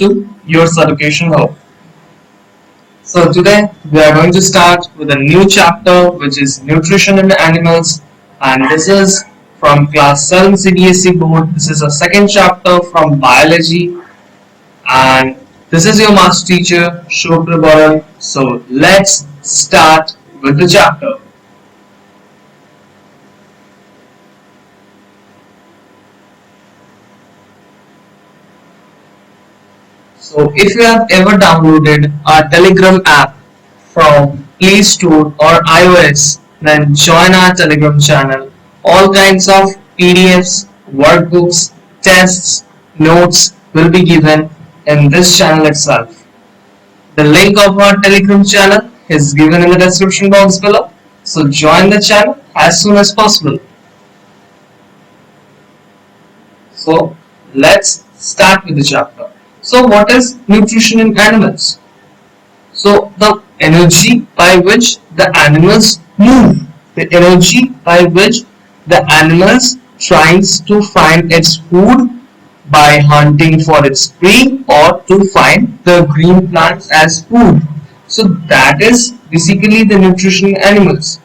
to your Education Hub. So today we are going to start with a new chapter which is Nutrition in Animals, and this is from class 7 CBSE board. This is a second chapter from biology, and this is your master teacher Shobhra Baran. So let's start with the chapter. So if you have ever downloaded our Telegram app from Play Store or iOS, then join our Telegram channel. All kinds of PDFs, workbooks, tests, notes will be given in this channel itself. The link of our Telegram channel is given in the description box below. So join the channel as soon as possible. So let's start with the chapter. So what is nutrition in animals? So the energy by which the animals move, the energy by which the animals tries to find its food by hunting for its prey or to find the green plants as food. So that is basically the nutrition in animals.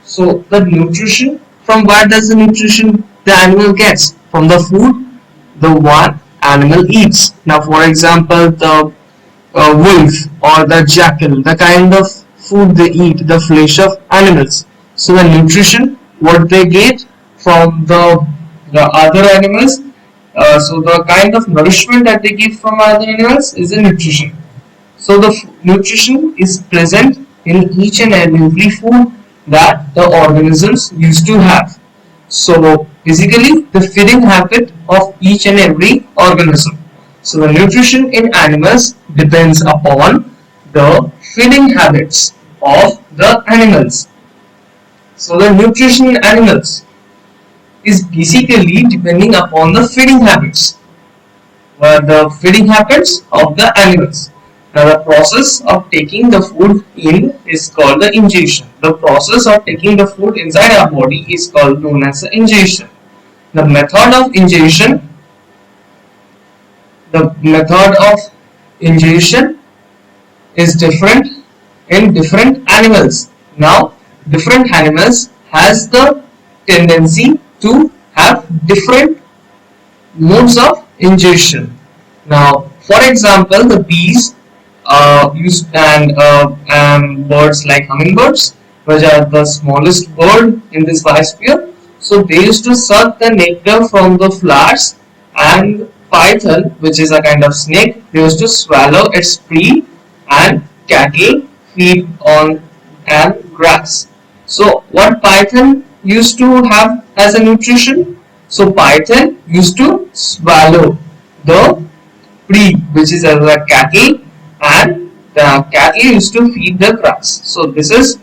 So the nutrition, from where does the nutrition the animal gets? From the food the one animal eats. Now for example, the wolf or the jackal, the kind of food they eat, the flesh of animals. So the nutrition what they get from the other animals, so the kind of nourishment that they get from other animals is the nutrition. So the nutrition is present in each and every food that the organisms used to have. So basically the feeding habit of each and every organism. So the nutrition in animals depends upon the feeding habits of the animals. So the nutrition in animals is basically depending upon the feeding habits, the feeding habits of the animals. Now the process of taking the food in is called the ingestion. The process of taking the food inside our body is called known as the ingestion. The method of ingestion, is different in different animals. Now different animals has the tendency to have different modes of ingestion. Now for example, the bees and birds like hummingbirds, which are the smallest bird in this biosphere. So they used to suck the nectar from the flowers, and python, which is a kind of snake, they used to swallow its prey, and cattle feed on and grass. So what python used to have as a nutrition? So python used to swallow the prey, which is as a cattle, and the cattle used to feed the grass. So this is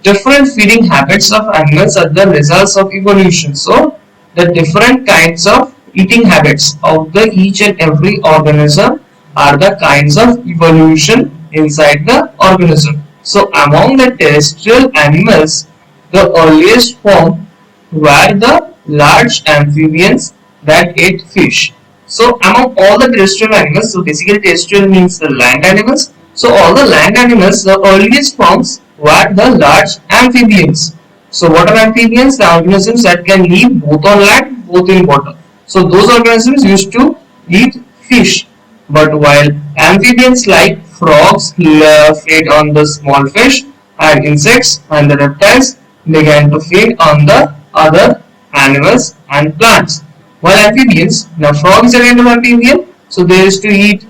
different feeding habits of animals are the results of evolution. So the different kinds of eating habits of the each and every organism are the kinds of evolution inside the organism. So among the terrestrial animals, the earliest form were the large amphibians that ate fish. So among all the terrestrial animals, so basically terrestrial means the land animals. So all the land animals, the earliest forms were the large amphibians. So what are amphibians? The organisms that can live both on land, both in water. So those organisms used to eat fish. But while amphibians like frogs feed on the small fish, and insects and the reptiles began to feed on the other animals and plants. While amphibians, now frogs are kind of amphibian, so they used to eat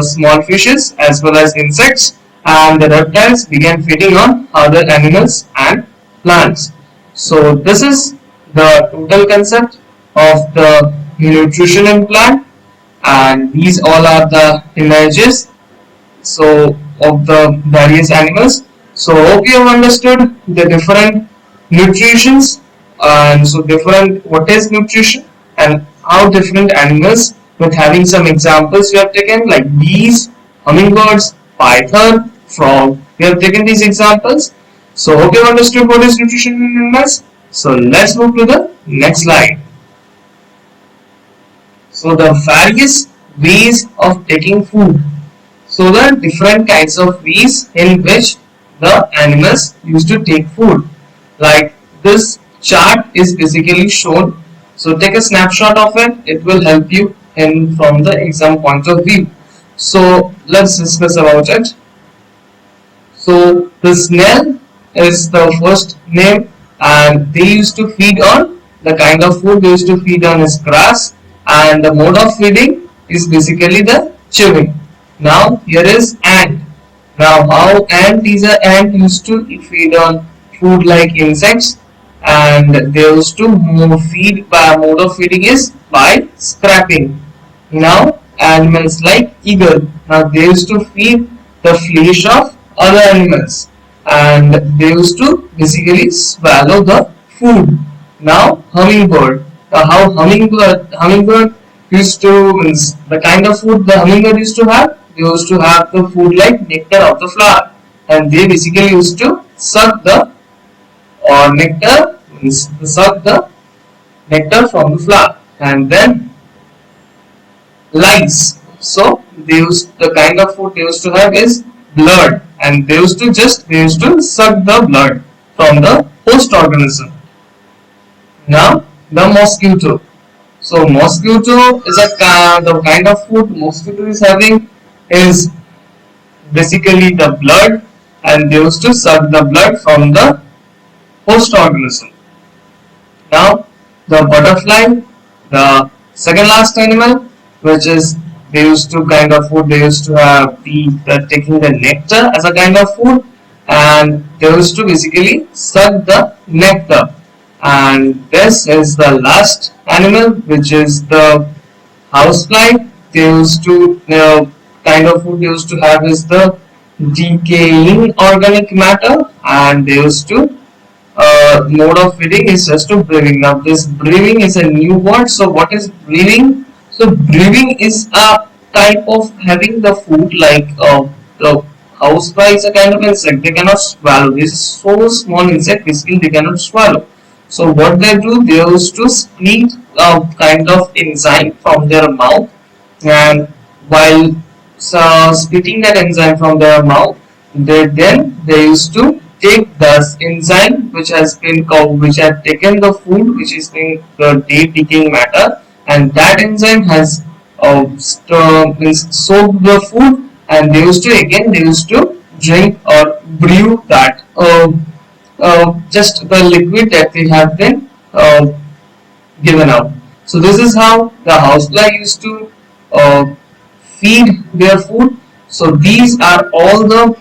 small fishes as well as insects, and the reptiles began feeding on other animals and plants. So this is the total concept of the nutrition in plant, and these all are the images so of the various animals. So hope you have understood the different nutritions, and so different what is nutrition and how different animals, with having some examples we have taken like bees, hummingbirds, python, frog. We have taken these examples. So hope you have understood what is nutrition in animals. So let's move to the next slide. So the various ways of taking food. So the different kinds of ways in which the animals used to take food. Like this chart is basically shown. So take a snapshot of it. It will help you in from the exam point of view. So let's discuss about it. So the snail is the first name, and they used to feed on the kind of food they used to feed on is grass, and the mode of feeding is basically the chewing. Now here is ant. Now how ant used to feed on food like insects, and they used to feed by mode of feeding is by scraping. Now animals like eagle, now they used to feed the flesh of other animals, and they used to basically swallow the food. Now hummingbird, how hummingbird used to means the kind of food the hummingbird used to have, they used to have the food like nectar of the flower, and they basically used to suck the or nectar means suck the nectar from the flower, and then lice. So they used the kind of food they used to have is blood, and they used to suck the blood from the host organism. Now the mosquito. So mosquito is the kind of food mosquito is having is basically the blood, and they used to suck the blood from the host organism. Now the butterfly, the second last animal, which is they used to kind of food they used to have the taking the nectar as a kind of food, and they used to basically suck the nectar. And this is the last animal, which is the housefly. They used to kind of food they used to have is the decaying organic matter, and they used to mode of feeding is just to breathing. Now this breathing is a new word. So what is breathing? So breathing is a type of having the food like the housefly is a kind of insect. They cannot swallow. This is so small insect basically they cannot swallow. So what they do, they used to split a kind of enzyme from their mouth, and while splitting that enzyme from their mouth, they used to take this enzyme which has been which had taken the food which is being the decaying matter, and that enzyme has soaked the food, and they used to drink or brew that just the liquid that they have been given out. So this is how the housefly used to feed their food. So these are all the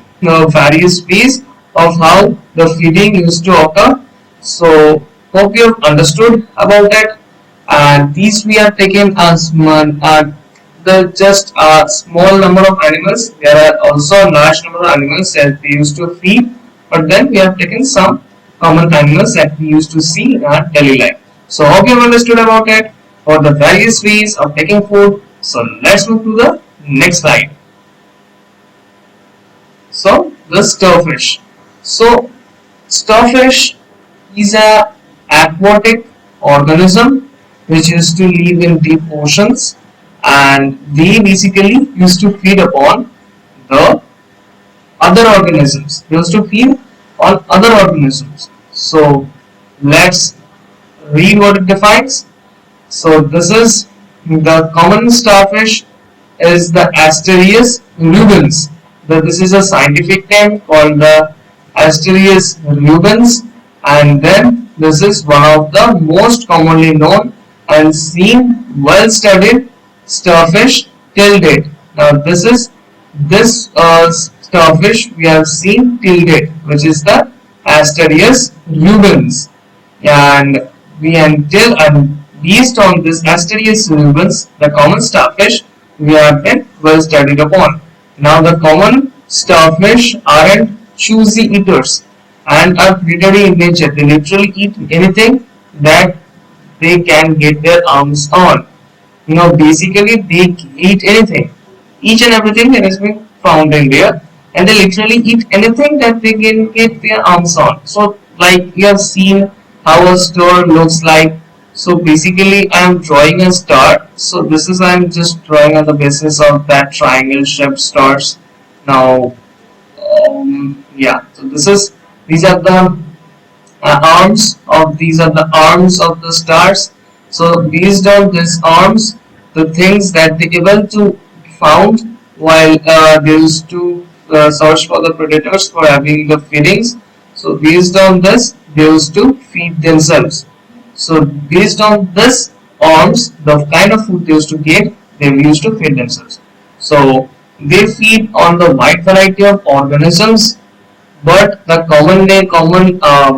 various ways of how the feeding used to occur. So hope you have understood about it. And these we have taken as the just a small number of animals. There are also a large number of animals that we used to feed, but then we have taken some common animals that we used to see in our daily life. So hope you have understood about it for the various ways of taking food. So let's move to the next slide. So the starfish. So starfish is a aquatic organism which used to live in deep oceans, and they basically used to feed upon the other organisms. They used to feed on other organisms. So let's read what it defines. So this is the common starfish is the Asterias rubens. This is a scientific name called the Asterias rubens, and then this is one of the most commonly known and seen well studied starfish till date. Now this starfish we have seen till date, which is the Asterias rubens, and we until and based on this Asterias rubens, the common starfish we have been well studied upon. Now the common starfish aren't choosy eaters and are predatory in nature. They literally eat anything that they can get their arms on. Basically they eat anything, each and everything that has been found in there, and they literally eat anything that they can get their arms on. So like you have seen how a store looks like. So basically I am drawing a star. So this is I am just drawing on the basis of that triangle shaped stars. Now yeah, so these are the arms of the stars. So based on these arms, the things that they able to found while they used to search for the predators for having the feedings. So based on this, they used to feed themselves. So based on this arms, the kind of food they used to get, they used to feed themselves. So they feed on the wide variety of organisms, but the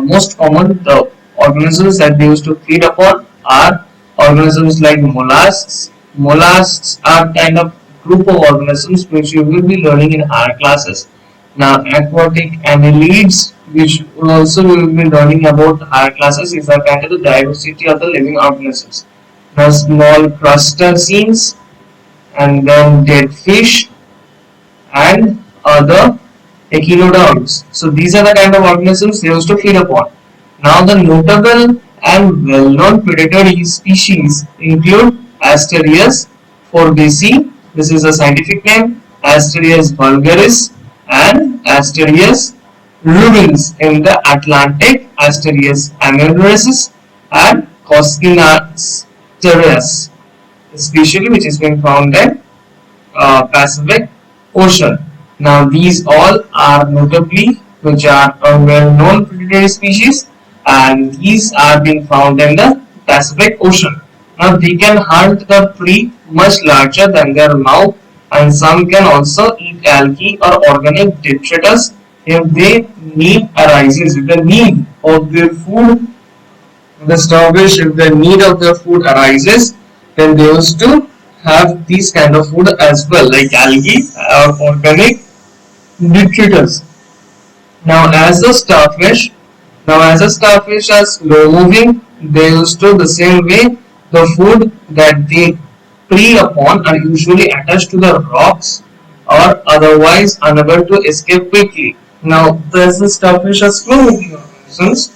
most common the organisms that they used to feed upon are organisms like mollusks. Mollusks are kind of group of organisms which you will be learning in higher classes. Now, aquatic annelids, which also we will be learning about higher classes, is a kind of the diversity of the living organisms. Now, small crustaceans, and then dead fish, and other echinoderms. So these are the kind of organisms they used to feed upon. Now the notable and well-known predatory species include Asterias forbacea, this is a scientific name, Asterias vulgaris, and Asterias rubens in the Atlantic, Asterias ameliorasis, and Coscinasteres, especially which is being found in Pacific Ocean. Now these all are notably which are a well-known predatory species, and these are being found in the Pacific Ocean. Now they can hunt the prey much larger than their mouth, and some can also eat algae or organic detritus if they need arises, if the need of their food, the starfish, if the need of their food arises, then they used to have these kind of food as well, like algae or organic detritus. Now as the starfish are slow moving, they used to the same way the food that they prey upon are usually attached to the rocks or otherwise unable to escape quickly. Now as the starfish are slow moving organisms,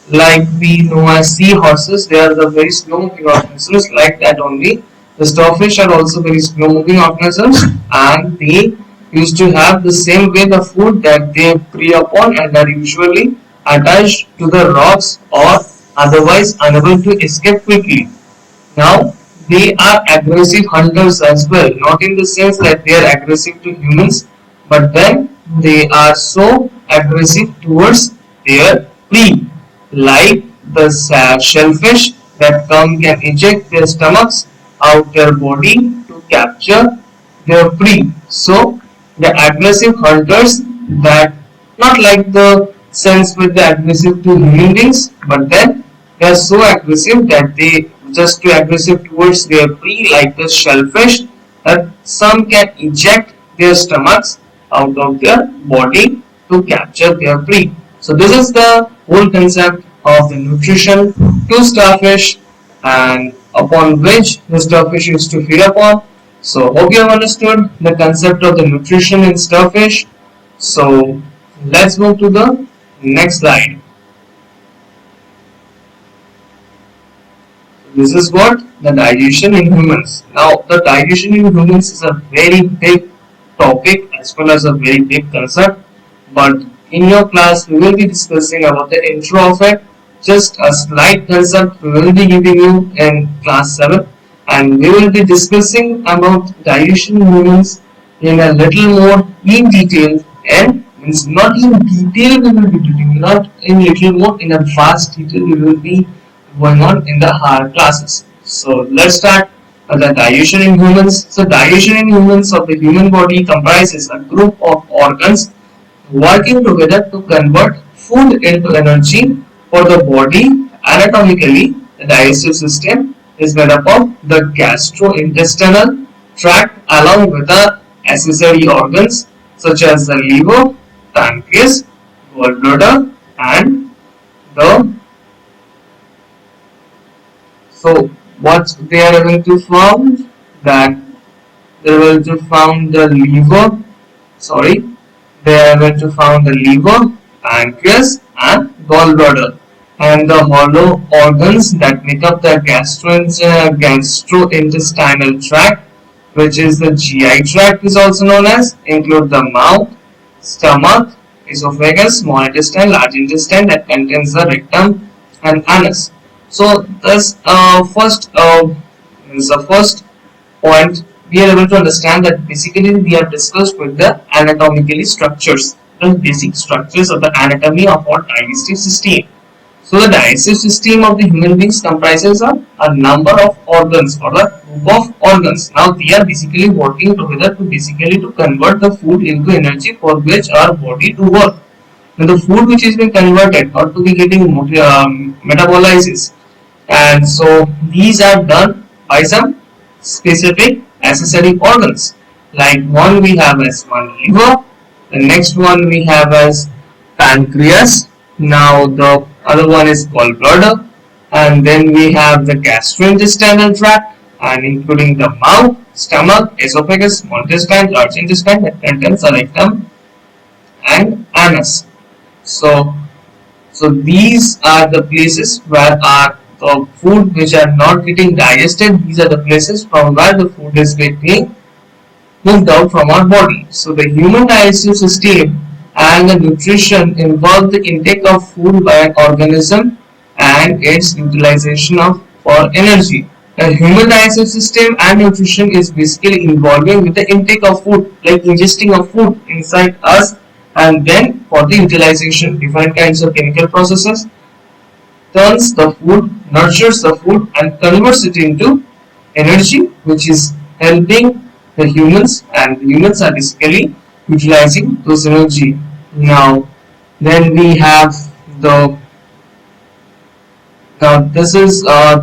like we know as seahorses, they are the very slow moving organisms like that only. The starfish are also very slow moving organisms, and they used to have the same way the food that they prey upon and are usually attached to the rocks or otherwise unable to escape quickly. Now they are aggressive hunters as well, not in the sense that they are aggressive to humans, but then they are so aggressive towards their prey, like the shellfish that come can eject their stomachs out their body to capture their prey. So the aggressive hunters, that not like the sense with the aggressive to human beings, but then they are so aggressive that they just too aggressive towards their prey, like the shellfish, that some can eject their stomachs out of their body to capture their prey. So this is the whole concept of the nutrition to starfish, and upon which the starfish used to feed upon. So hope you have understood the concept of the nutrition in starfish. So let's move to the next slide. This is what the digestion in humans. Now the digestion in humans is a very big topic as well as a very big concept, but in your class we will be discussing about the intro of it. Just a slight concept we will be giving you in class 7, and we will be discussing about digestion in humans in a little more in detail, and means not in detail we will be doing, not in little more, in a vast detail we will be going on in the higher classes. So let's start the digestion in humans. So digestion in humans of the human body comprises a group of organs working together to convert food into energy for the body. Anatomically, the digestive system is made up of the gastrointestinal tract along with the accessory organs such as the liver, pancreas, gallbladder, and the so what they are going to found, that they will to found the liver, they are going to found the liver, pancreas, and gallbladder. and the hollow organs that make up the gastrointestinal tract, which is the GI tract, is also known as, include the mouth, stomach, esophagus, small intestine, large intestine that contains the rectum and anus. So this is the first point we are able to understand, that basically we have discussed with the anatomically structures, the basic structures of the anatomy of our digestive system. So the digestive system of the human beings comprises of a number of organs or a group of organs. Now they are basically working together to convert the food into energy for which our body to work. Now the food which is being converted or to be getting metabolizes, and so these are done by some specific accessory organs. Like one we have as one liver, the next one we have as pancreas, now the other one is gallbladder, and then we have the gastrointestinal tract, and including the mouth, stomach, esophagus, small intestine, large intestine that contains the rectum and anus. So these are the places where are the food which are not getting digested. These are the places from where the food is getting moved out from our body. So the human digestive system and the nutrition involve the intake of food by an organism and its utilization of for energy. The human digestive system and nutrition is basically involving with the intake of food, like ingesting of food inside us, and then for the utilization, different kinds of chemical processes turns the food, nurtures the food, and converts it into energy, which is helping the humans, and the humans are basically utilizing those energy. Now then we have the now this is a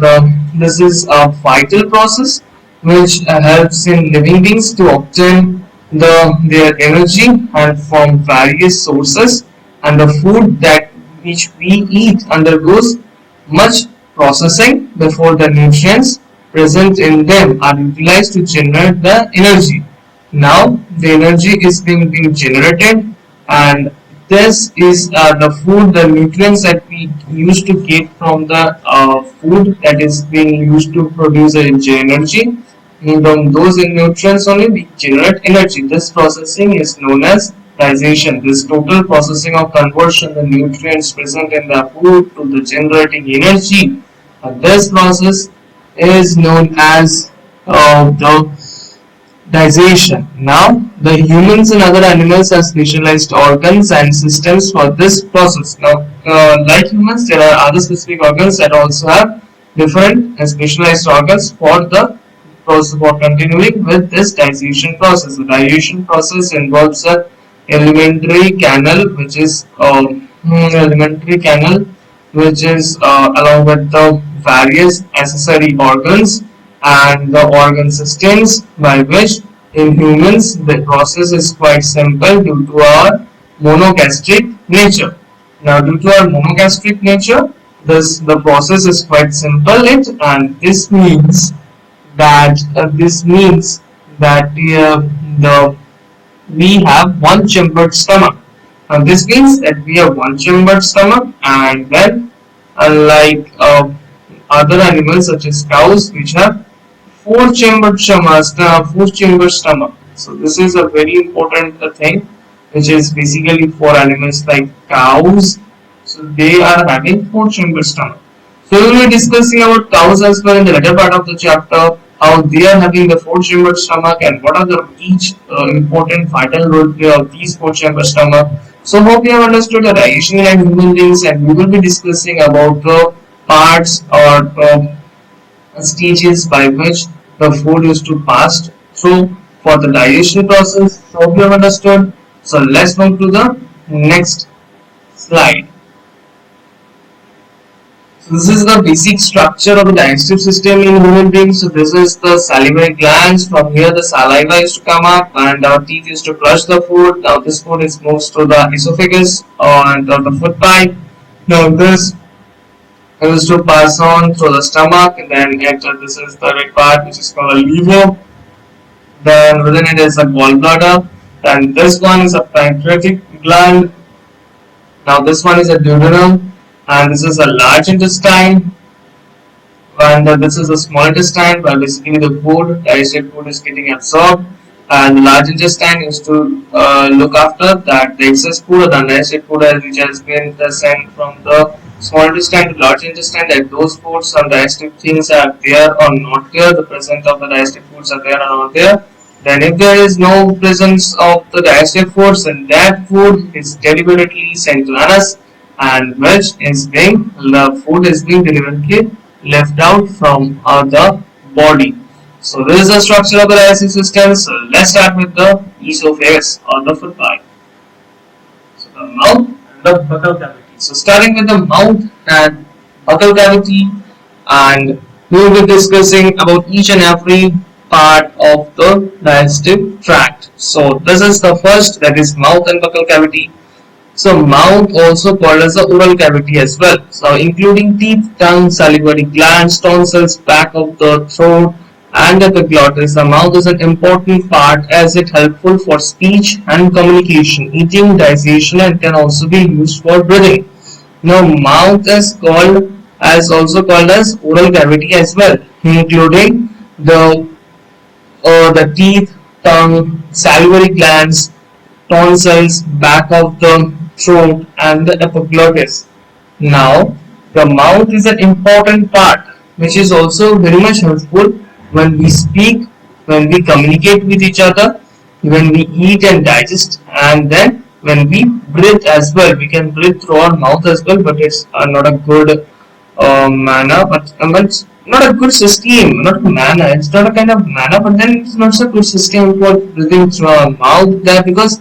vital process which helps in living beings to obtain their energy and from various sources, and the food that which we eat undergoes much processing before the nutrients present in them are utilized to generate the energy. Now the energy is being generated, and this is the food, the nutrients that we used to get from the food that is being used to produce energy. From those nutrients only we generate energy. This processing is known as digestion. This total processing of conversion the nutrients present in the food to the generating energy. This process is known as the digestion. Now, the humans and other animals have specialized organs and systems for this process. Now, like humans, there are other specific organs that also have different specialized organs for the process for continuing with this digestion process. The digestion process involves a alimentary canal, which is along with the various accessory organs and the organ systems, by which in humans the process is quite simple due to our monogastric nature. Now due to our monogastric nature, the process is quite simple, and this means that we have one chambered stomach. Now this means that we have one chambered stomach, and then unlike other animals such as cows, which have four chambered stomach. So this is a very important thing, which is basically for animals like cows. So they are having four chambered stomach. So we will be discussing about cows as well in the later part of the chapter, how they are having the four chambered stomach and what are the each important vital role play of these four chambered stomach. So hope you have understood the digestion in human beings, and we will be discussing about the parts or stages by which the food is to pass through for the digestion process. So hope you have understood. So let's move to the next slide. So this is the basic structure of the digestive system in human beings. So this is the salivary glands. From here the saliva is to come up and our teeth is to crush the food. Now this food is moves through the esophagus and the food pipe. Now this is to pass on through the stomach, and then enter this is the red part which is called a liver. Then within it is a gallbladder. Then this one is a pancreatic gland. Now this one is a duodenum. and this is a large intestine, and this is the small intestine where basically the food, digested food is getting absorbed, and the large intestine is to look after that the excess food or the undigested food which has been sent from the small intestine to large intestine, that those foods, some digestive things are there or not there, the presence of the digestive foods are there or not there. Then if there is no presence of the digestive foods, then that food is deliberately sent to anus, and which is being the food is being deliberately left out from the body. So this is the structure of the digestive system. So let's start with the esophagus or the food pipe. So the mouth and the buccal cavity. So starting with the mouth and buccal cavity, and we will be discussing about each and every part of the digestive tract. So this is the first, that is mouth and buccal cavity. So mouth also called as the oral cavity as well. So including teeth, tongue, salivary glands, tonsils, back of the throat, and epiglottis. The mouth is an important part as it helpful for speech and communication, eating, digestion, and can also be used for breathing. Now mouth is called as also called as oral cavity as well, including the teeth, tongue, salivary glands, tonsils, back of the throat, and the epiglottis. Now, the mouth is an important part which is also very much helpful when we speak, when we communicate with each other, when we eat and digest, and then when we breathe as well. We can breathe through our mouth as well, but it's not a good manner, but it's not a good system, not a manner. It's not a kind of manner, but then it's not a good system for breathing through our mouth there, because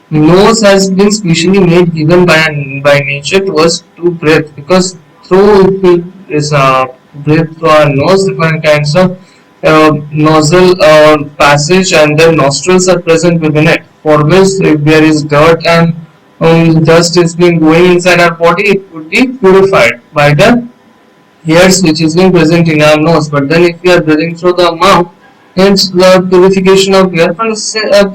nose has been specially made given by nature to us to breathe, because through if we is breathe through our nose, different kinds of nozzle passage and then nostrils are present within it, for which if there is dirt and dust is being going inside our body, it would be purified by the hairs which is being present in our nose. But then if we are breathing through the mouth, hence the purification of air,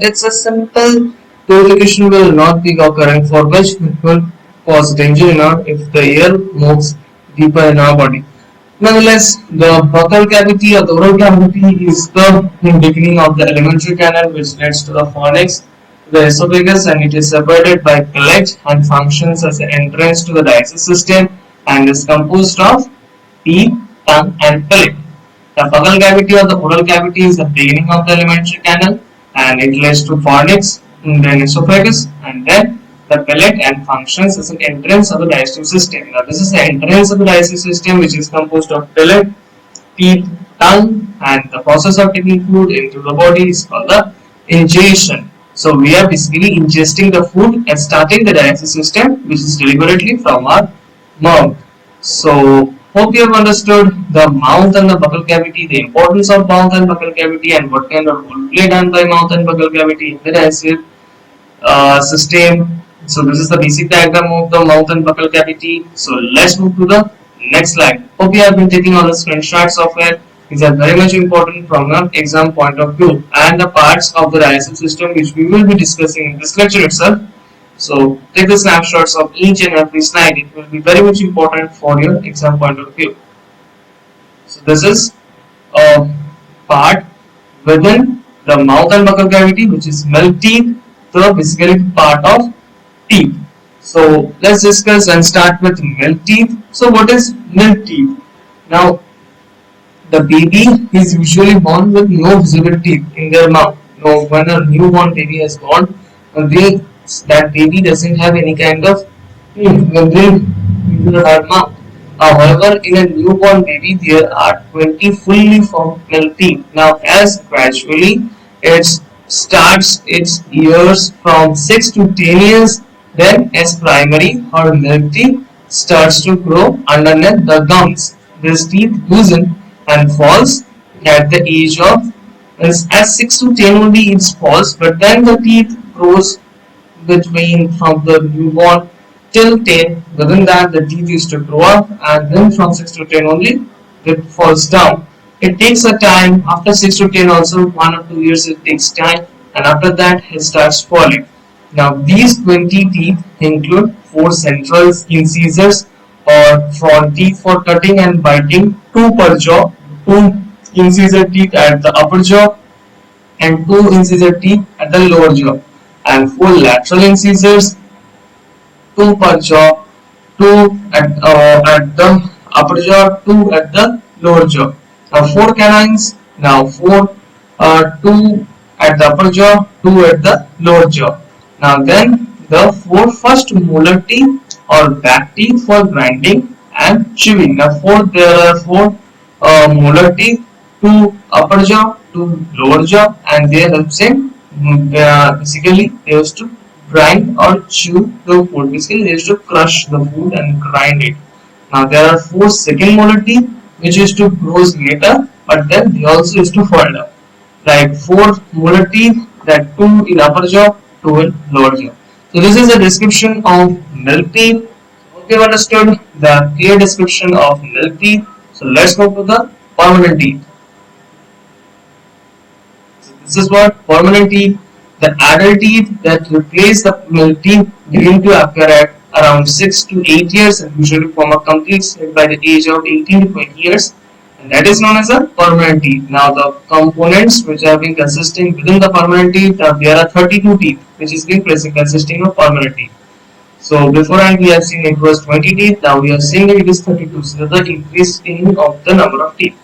it's a simple purification will not be occurring, for which it will cause danger in our if the air moves deeper in our body. Nonetheless, the buccal cavity or the oral cavity is the beginning of the alimentary canal which leads to the pharynx, the esophagus, and it is separated by palate and functions as an entrance to the digestive system and is composed of teeth, tongue, and palate. The buccal cavity or the oral cavity is the beginning of the alimentary canal, and it leads to pharynx, then esophagus, and then the palate, and functions as an entrance of the digestive system. Now this is the entrance of the digestive system, which is composed of palate, teeth, tongue, and the process of taking food into the body is called the ingestion. So we are basically ingesting the food and starting the digestive system, which is deliberately from our mouth. So hope you have understood the mouth and the buccal cavity, the importance of mouth and buccal cavity, and what kind of role play done by mouth and buccal cavity in the digestive system. So this is the basic diagram of the mouth and buccal cavity. So let's move to the next slide. Hope you have been taking all the screenshots of it. These are very much important from an exam point of view, and the parts of the digestive system which we will be discussing in this lecture itself. So take the snapshots of each and every slide. It will be very much important for your exam point of view. So this is a part within the mouth and buccal cavity, which is milk teeth, the basically part of teeth. So let's discuss and start with milk teeth. So what is milk teeth? Now the baby is usually born with no visible teeth in their mouth. Now when a newborn baby has born, that baby doesn't have any kind of teeth in her mouth. However, in a newborn baby, there are 20 fully formed milk teeth. Now, as gradually it starts its years from 6 to 10 years, then as primary or milk teeth starts to grow underneath the gums. These teeth loosen and falls at the age of as 6 to 10 only it falls, but then the teeth grows between from the newborn till 10. Within that the teeth used to grow up, and then from 6 to 10 only it falls down. It takes a time. After 6 to 10 also 1 or 2 years it takes time, and after that it starts falling. Now these 20 teeth include 4 central incisors or front teeth for cutting and biting, two per jaw, two incisor teeth at the upper jaw, and two incisor teeth at the lower jaw, and four lateral incisors, two per jaw, two at the upper jaw, two at the lower jaw. Now four canines. Now two at the upper jaw, two at the lower jaw. Now then the four first molar teeth or back teeth for grinding and chewing. Now there are four molar teeth, two upper jaw, two lower jaw, and they helps in basically they used to grind or chew the food. Basically, they used to crush the food and grind it. Now there are four second molar teeth which used to grow later, but then they also used to fall down. Like four molar teeth, that two in upper jaw, two in lower jaw. So this is a description of milk teeth. Hope you have understood the clear description of milk teeth. So let's go to the permanent teeth. So this is what permanent teeth. The adult teeth that replace the milk teeth begin to appear at around 6 to 8 years and usually form a complete set by the age of 18 to 20 years, and that is known as a permanent teeth. Now the components which have been consisting within the permanent teeth, there are 32 teeth which is been consisting of permanent teeth. So beforehand we have seen it was 20 teeth, now we are seeing that it is 32, so the increasing of the number of teeth.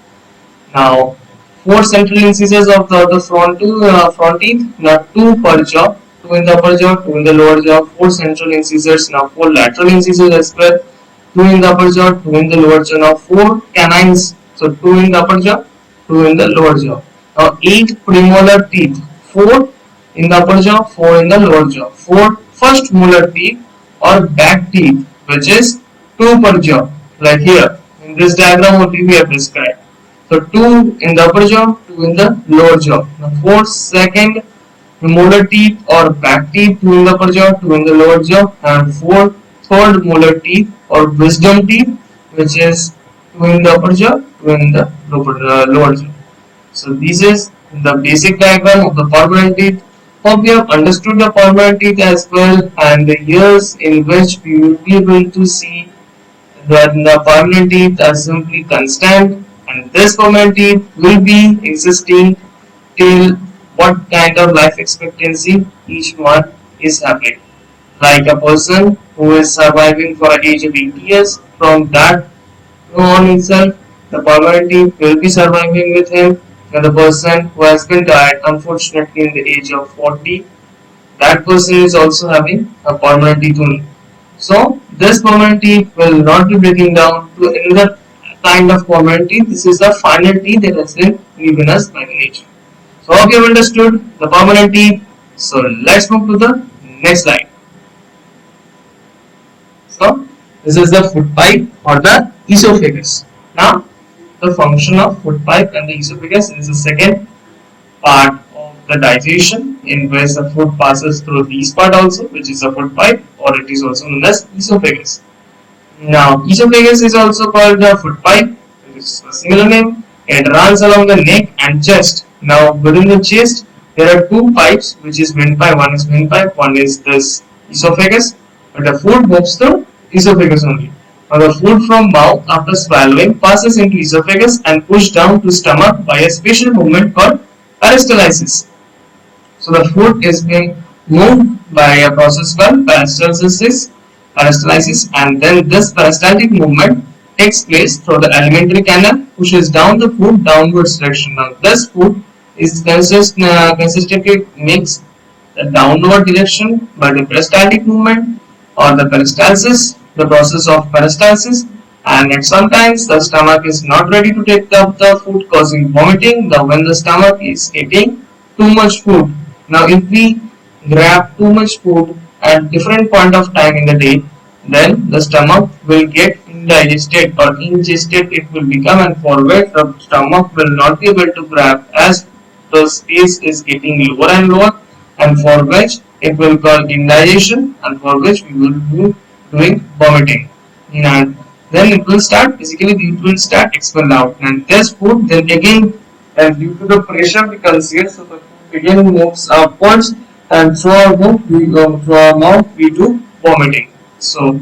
Now four central incisors of the front teeth, now two per jaw, two in the upper jaw, two in the lower jaw, four central incisors, now four lateral incisors as well, two in the upper jaw, two in the lower jaw, now four canines, so two in the upper jaw, two in the lower jaw. Now eight premolar teeth, four in the upper jaw, four in the lower jaw, four first molar teeth or back teeth, which is two per jaw, like here in this diagram what we have described. So two in the upper jaw, two in the lower jaw. Now four second molar teeth or back teeth, two in the upper jaw, two in the lower jaw, and four third molar teeth or wisdom teeth, which is two in the upper jaw, two in the lower jaw. So this is the basic diagram of the permanent teeth. Hope you have understood the permanent teeth as well, and the years in which we will be able to see that the permanent teeth are simply constant, and this permanent teeth will be existing till what kind of life expectancy each one is having. Like a person who is surviving for an age of 80 years, from that on itself, the permanent teeth will be surviving with him. And the person who has been died unfortunately in the age of 40, that person is also having a permanent teeth only. So this permanent teeth will not be breaking down to another kind of permanent teeth. This is the final teeth that has been given us by the nature. So hope you have understood the permanent teeth. So let's move to the next slide. So this is the food pipe or the esophagus. Now the function of food pipe and the esophagus is the second part of the digestion, in which the food passes through this part also, which is the food pipe, or it is also known as esophagus. Now esophagus is also called the food pipe. It is a singular name. It runs along the neck and chest. Now within the chest there are two pipes which is windpipe. One is windpipe, one is this esophagus, but the food moves through esophagus only. Now the food from mouth after swallowing passes into esophagus and pushed down to stomach by a special movement called peristalsis. So the food is being moved by a process called peristalsis, and then this peristaltic movement takes place through the alimentary canal, pushes down the food downwards direction. Now this food is consistently makes the downward direction by the peristaltic movement or the peristalsis, the process of peristalsis, and at sometimes the stomach is not ready to take up the food, causing vomiting. When the stomach is eating too much food. Now if we grab too much food at different point of time in the day, then the stomach will get indigested or ingested, it will become, and for which the stomach will not be able to grab as the space is getting lower and lower, and for which it will cause indigestion, and for which we will be doing vomiting, and then it will start expel out, and this food then again, and due to the pressure we consider, so the food again moves upwards, and through our mouth we do vomiting. So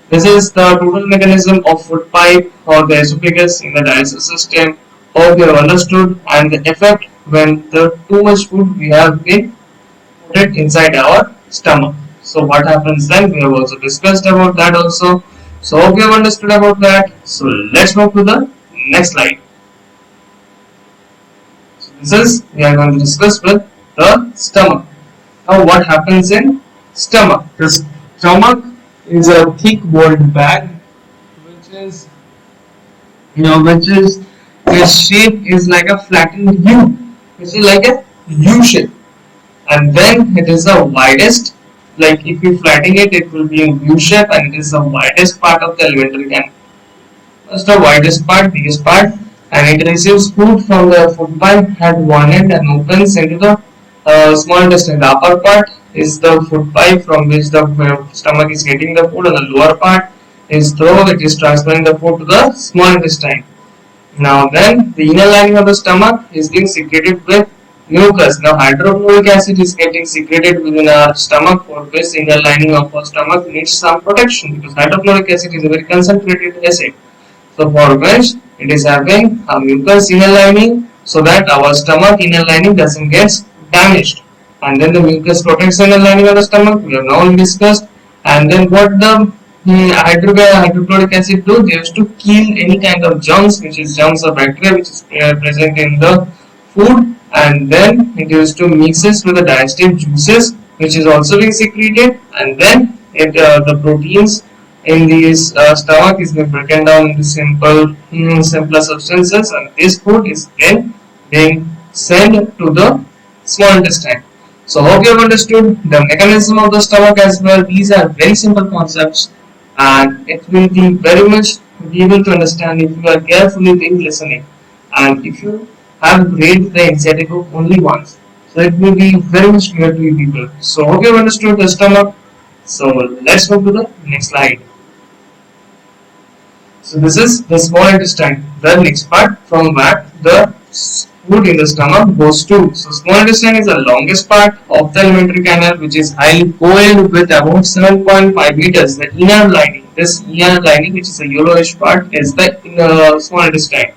This is the total mechanism of food pipe or the esophagus in the digestive system. Hope you have understood, and the effect when the too much food we have been put it inside our stomach. So what happens then? We have also discussed about that also. So hope you have understood about that. So let's move to the next slide. So this is we are going to discuss with the stomach. Now what happens in stomach? The stomach is a thick walled bag which is which is its shape is like a flattened U, which is like a U shape, and then it is the widest. Like if you flatten it, it will be in U shape, and it is the widest part of the alimentary canal. That's the widest part, biggest part, and it receives food from the food pipe at one end and opens into the small intestine. The upper part is the food pipe from which the stomach is getting the food, and the lower part is through it is transferring the food to the small intestine. Now then, the inner lining of the stomach is being secreted with mucus. Now hydrochloric acid is getting secreted within our stomach, for which the inner lining of our stomach needs some protection, because hydrochloric acid is a very concentrated acid. So for which it is having a mucus inner lining, so that our stomach inner lining doesn't get damaged. And then the mucus protects the inner lining of the stomach, we have now already discussed. And then what the hydrochloric acid do? They used to kill any kind of germs, which is germs or bacteria which is present in the food, and then it used to mix it with the digestive juices which is also being secreted, and then the proteins in this stomach is being broken down into simpler substances, and this food is then being sent to the small intestine. So hope you have understood the mechanism of the stomach as well. These are very simple concepts, and it will be very much be able to understand if you are carefully being listening, and if you have read the NCERT book only once. So it will be very much clear to you people. So hope you have understood the stomach. So let's go to the next slide. So this is the small intestine, the next part from where the food in the stomach goes to. So small intestine is the longest part of the alimentary canal, which is highly coiled with about 7.5 meters. The inner lining, this inner lining, which is a yellowish part, is the small intestine.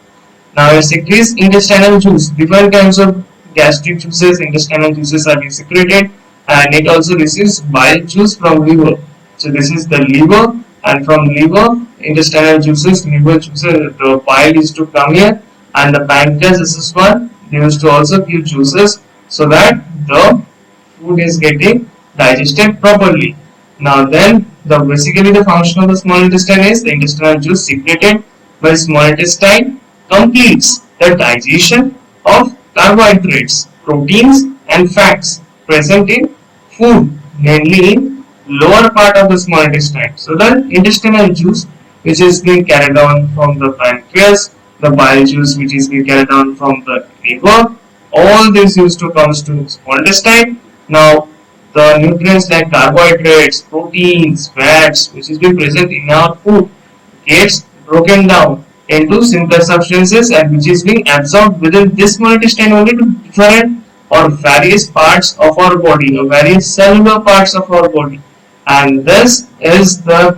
Now it secretes intestinal juice. Different kinds of gastric juices, intestinal juices are being secreted, and it also receives bile juice from liver. So this is the liver, and from liver, intestinal juices, liver juices, the bile is to come here, and the pancreas is this one. They used to also give juices so that the food is getting digested properly. Now then, basically the function of the small intestine is the intestinal juice secreted by small intestine completes the digestion of carbohydrates, proteins and fats present in food, mainly in lower part of the small intestine. So the intestinal juice which is being carried on from the pancreas, the bile juice which is being carried on from the liver, all this used to comes to small intestine. Now the nutrients like carbohydrates, proteins, fats which is being present in our food gets broken down into simpler substances, and which is being absorbed within this small intestine only to different or various parts of our body or various cellular parts of our body, and this is the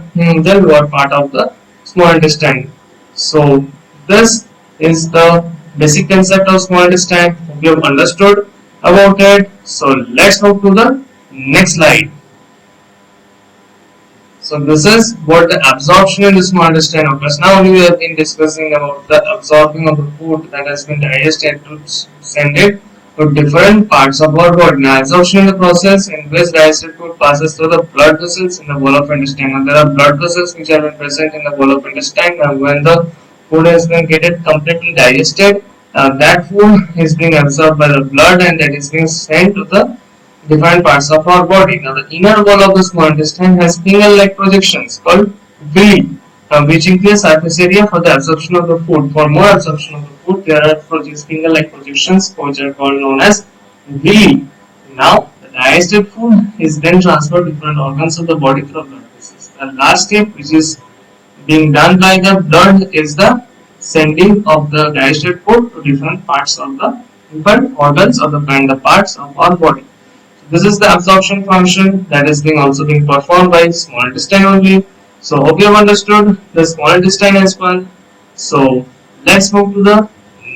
lower part of the small intestine. So this is the basic concept of small intestine. Hope you have understood about it. So let's move to the next slide. So this is what the absorption in the small intestine occurs. Now we have been discussing about the absorbing of the food that has been digested to send it to different parts of our body. Now absorption in the process in which digested food passes through the blood vessels in the wall of intestine. Now there are blood vessels which are present in the wall of intestine. Now when the food has been getting completely digested, that food is being absorbed by the blood, and that is being sent to the different parts of our body. Now the inner wall of the small intestine has finger-like projections called villi, which increase surface area for the absorption of the food. For more absorption of the food, there are finger-like projections which are called known as villi. Now the digested food is then transferred to different organs of the body through blood vessels. The last step, which is being done by the blood, is the sending of the digested food to different parts of the different organs of the parts of our body. This is the absorption function that is also being performed by small intestine only. So hope you have understood the small intestine as well. So let's move to the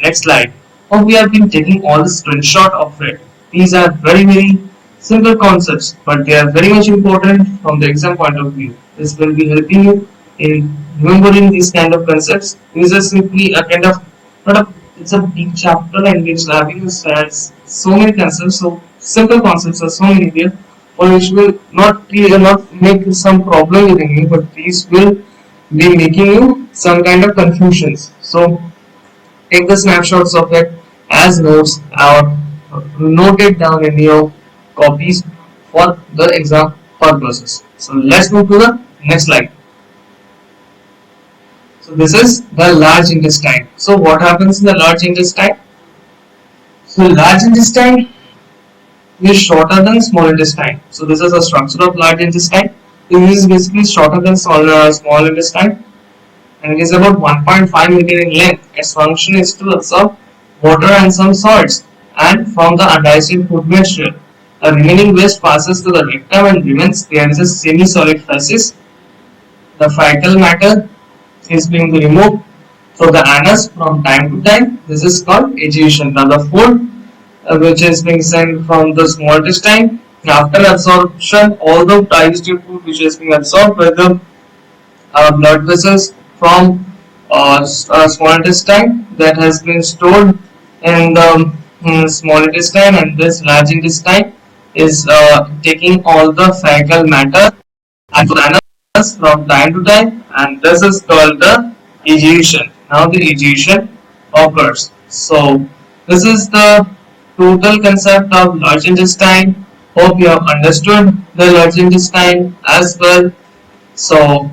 next slide. Hope we have been taking all the screenshot of it. These are very simple concepts, but they are very much important from the exam point of view. This will be helping you in remembering these kind of concepts. These are simply a kind of not a it's a big chapter and it's having so many concepts, so simple concepts are so many there, for which will not make some problem within you, but these will be making you some kind of confusions. So take the snapshots of it as notes or note it down in your copies for the exam purposes. So let's move to the next slide. So this is the large intestine. So what happens in the large intestine? So large intestine is shorter than small intestine. So this is the structure of large intestine. This is basically shorter than small intestine, and it is about 1.5 meter in length. Its function is to absorb water and some salts and from the undigested food material. The remaining waste passes to the rectum and remains there is a semi-solid feces. The fecal matter is being removed through the anus from time to time. This is called egestion. Now the food which is being sent from the small intestine, after absorption, all the digested food which is being absorbed by the blood vessels from small intestine, that has been stored in the small intestine, and this large intestine is taking all the fecal matter and the anus from time to time, and this is called the egestion. Now the egestion occurs. So this is the total concept of large intestine. Hope you have understood the large intestine as well. So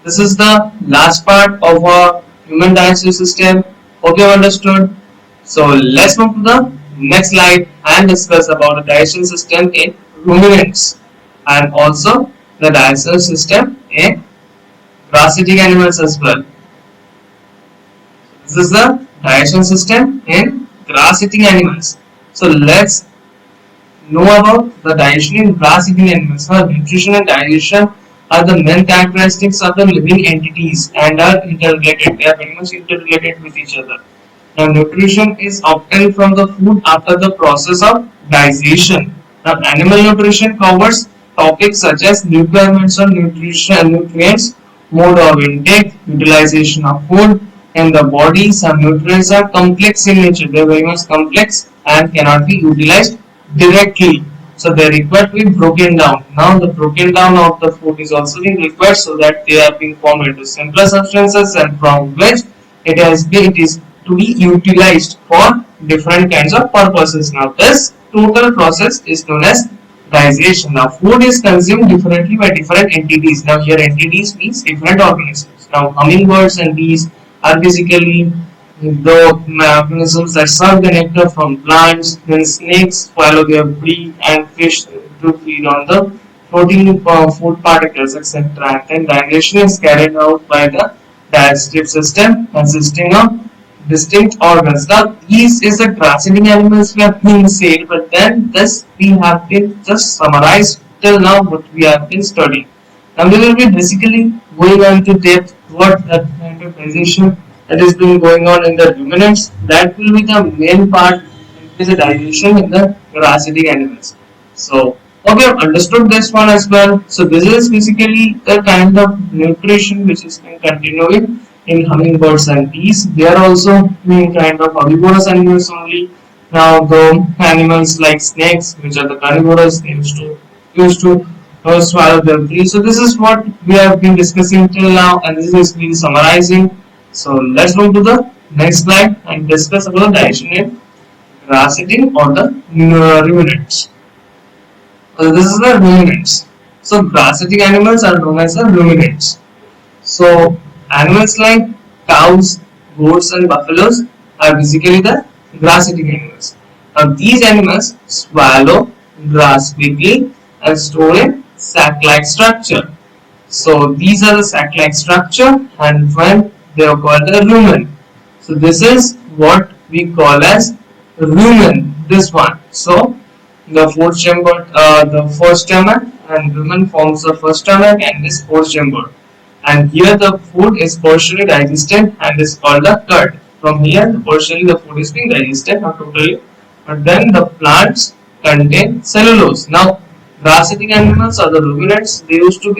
this is the last part of our human digestive system. Hope you have understood. So let's move to the next slide and discuss about the digestion system in ruminants and also the digestive system in grass-eating animals as well. This is the digestion system in grass-eating animals. So let's know about the digestion in grass-eating animals. Now, nutrition and digestion are the main characteristics of the living entities and are interrelated. They are very much interrelated with each other. Now, nutrition is obtained from the food after the process of digestion. Now, animal nutrition covers topics such as requirements of nutrients, mode of intake, utilization of food in the body. Some nutrients are complex in nature. They are very much complex and cannot be utilized directly. So they require to be broken down. Now the broken down of the food is also being required so that they are being formed into simpler substances, and from which it is to be utilized for different kinds of purposes. Now this total process is known as digestion. Now food is consumed differently by different entities. Now here entities means different organisms. Now hummingbirds and bees are basically the organisms that suck the nectar from plants. Then snakes follow their breed, and fish to feed on the protein food particles, etc. And then digestion is carried out by the digestive system consisting of distinct organs. Now these is the grass-eating animals we have been said, but then this we have been just summarized till now what we have been studying. Now we will be basically going on to depth what that kind of digestion that is been going on in the ruminants. That will be the main part, is the digestion in the grass-eating animals. So hope you have understood this one as well. So this is basically the kind of nutrition which is been continuing in hummingbirds and bees. They are also being kind of herbivorous animals only. Now the animals like snakes, which are the carnivorous, they used to swallow their prey. So this is what we have been discussing till now, and this is been summarizing. So let's move to the next slide and discuss about the digestion in grass-eating or the ruminants. So this is the ruminants. So grass-eating animals are known as the ruminants. So animals like cows, goats and buffaloes are basically the grass-eating animals. Now these animals swallow grass quickly and store in sac-like structure. So these are the sac-like structure, and when they are called the rumen. So this is what we call as rumen. This one. So the fourth chamber, the first stomach and rumen forms the first stomach and is fourth chamber. And here the food is partially digested and is called the curd. From here, partially the food is being digested, not totally. But then the plants contain cellulose. Now, grass-eating animals or the ruminants, they used to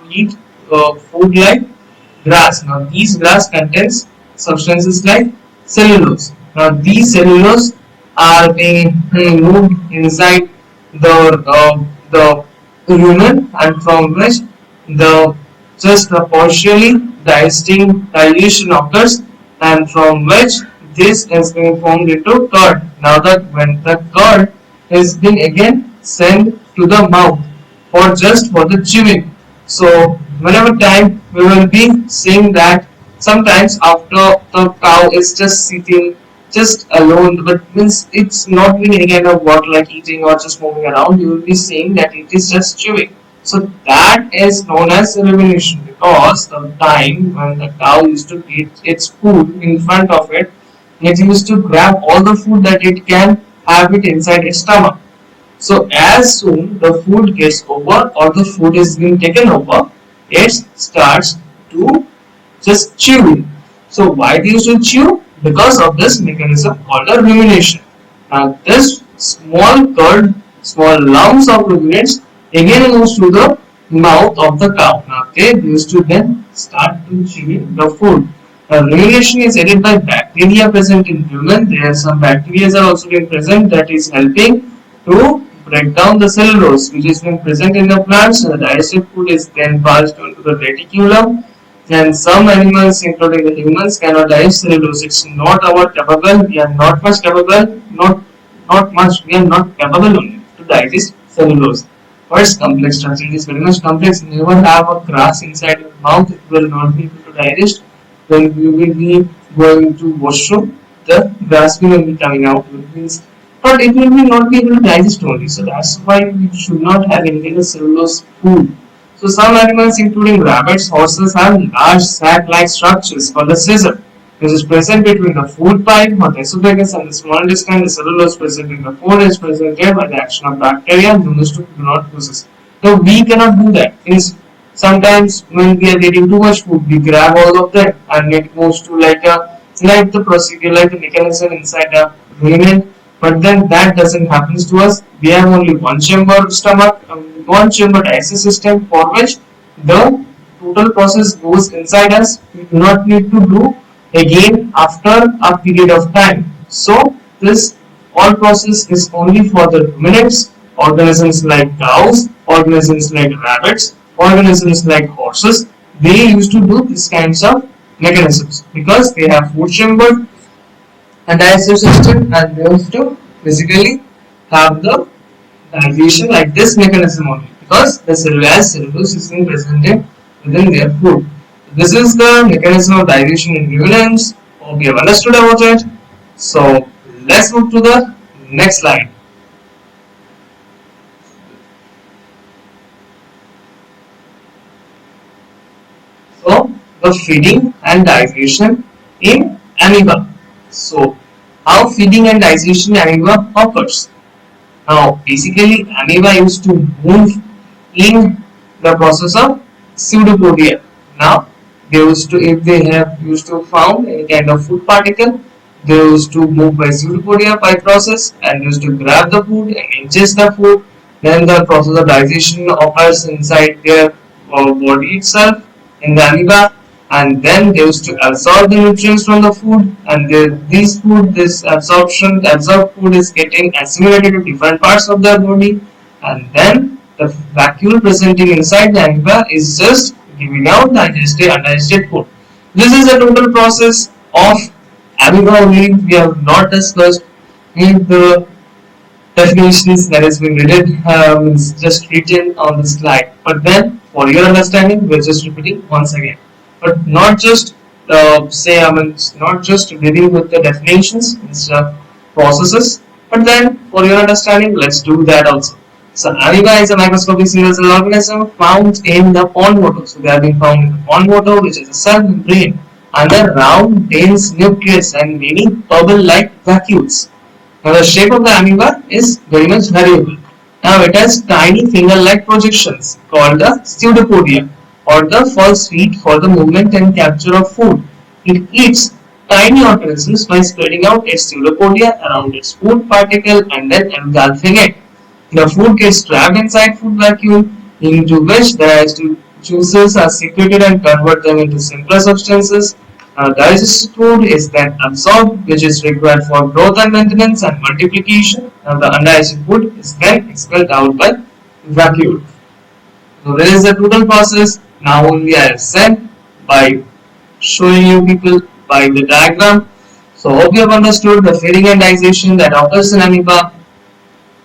eat food like grass. Now, these grass contains substances like cellulose. Now, these cellulose are being moved inside the rumen, and from which the just the partially digestion occurs, and from which this is being formed into curd. Now that when the curd is being again sent to the mouth for the chewing. So whenever time we will be seeing that sometimes after the cow is just sitting just alone, but means it's not doing any kind of work like eating or just moving around, you will be seeing that it is just chewing. So that is known as rumination, because the time when the cow used to eat its food in front of it, it used to grab all the food that it can have it inside its stomach. So as soon the food gets over or the food is being taken over, it starts to just chew. So why they used to chew? Because of this mechanism called a rumination. Now this small lumps of ruminants again moves to the mouth of the cow. Now they used to then start to chew the food. Now rumination is aided by bacteria present in rumen. There are some bacteria are also being present that is helping to break down the cellulose which is being present in the plants. The digested food is then passed on to the reticulum, and some animals including the humans cannot digest cellulose. It's not our capable, we are not much capable, not much, we are not capable only to digest cellulose. But its complex structure, it is very much complex. Never have a grass inside your mouth, it will not be able to digest. When you will be going to washroom, the grass will be coming out, which means but it will be not be able to digest only. So that's why we should not have any kind of cellulose food. So some animals including rabbits, horses have large sac-like structures called the scissor, which is present between the food pipe or the esophagus and the small intestine. The cellulose present in the food is presented by the action of bacteria and humans do not possess. So we cannot do that. Means sometimes when we are getting too much food, we grab all of them and it goes to like the procedure, like the mechanism inside the rumen. But then that doesn't happen to us. We have only one chamber stomach, one chamber digestive system for which the total process goes inside us. We do not need to do again after a period of time. So this all process is only for the ruminants, organisms like cows, organisms like rabbits, organisms like horses. They used to do these kinds of mechanisms because they have food chamber and digestive system, and they used to basically have the digestion like this mechanism only because the cellulose is being presented within their food. This is the mechanism of digestion in ruminants. Hope you have understood about it. So let's move to the next slide. So the feeding and digestion in amoeba. So how feeding and digestion in amoeba occurs? Now basically amoeba used to move in the process of pseudopodia. Now they used to, if they have used to found any kind of food particle, they used to move by pseudopodia by process and used to grab the food and ingest the food. Then the process of digestion occurs inside their body itself in the amoeba, and then they used to absorb the nutrients from the food, and this absorbed food is getting assimilated to different parts of their body, and then the vacuole presenting inside the amoeba is just giving out digested undigested food. This is a total process of amoeba only. We have not discussed in the definitions that has been written, is just written on the slide. But then, for your understanding, we're just repeating once again. But not just not just dealing with the definitions, instead of processes. But then, for your understanding, let's do that also. So amoeba is a microscopic single cell organism found in the pond water. So they have been found in the pond water, which is a cell membrane under round, dense nucleus and many bubble-like vacuoles. Now the shape of the amoeba is very much variable. Now it has tiny finger-like projections called the pseudopodia or the false feet for the movement and capture of food. It eats tiny organisms by spreading out its pseudopodia around its food particle and then engulfing it. The food gets trapped inside food vacuole into which the juices are secreted and convert them into simpler substances. Digested food is then absorbed, which is required for growth and maintenance and multiplication. The undigested food is then expelled out by vacuole. So there is the total process. Now only I have said by showing you people by the diagram. So hope you have understood the feeding and digestion that occurs in amoeba.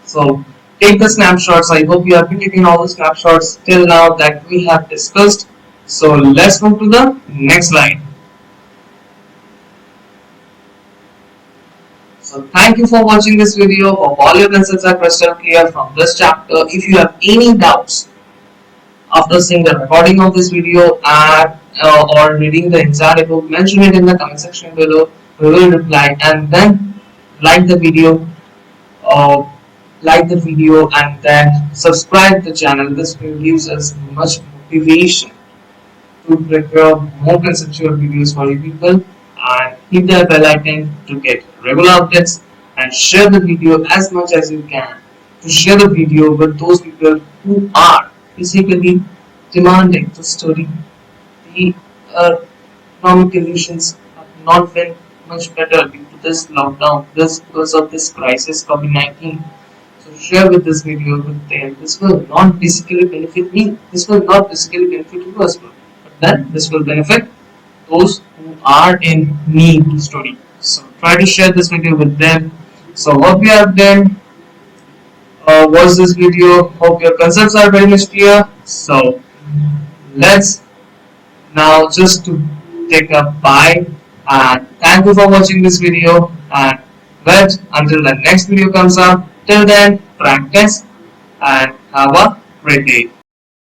So take the snapshots. I hope you have been taking all the snapshots till now that we have discussed. So let's move to the next slide. So thank you for watching this video. Hope all your concepts are crystal clear from this chapter. If you have any doubts after seeing the recording of this video or reading the entire book, mention it in the comment section below. We will reply, and then like the video uh, and then subscribe the channel. This will gives us much motivation to prepare more conceptual videos for you people, and hit the bell icon to get regular updates, and share the video as much as you can to share the video with those people who are basically demanding to study. The economic conditions have not been much better due to this lockdown, this because of this crisis COVID-19. So share with this video with them. This will not basically benefit me. This will not basically benefit you as well. But then this will benefit those who are in need to study. So try to share this video with them. So hope you have done watch this video. Hope your concepts are very much clear. So let's now just to take a bye, and thank you for watching this video, and wait until the next video comes up. Till then, practice and have a great day.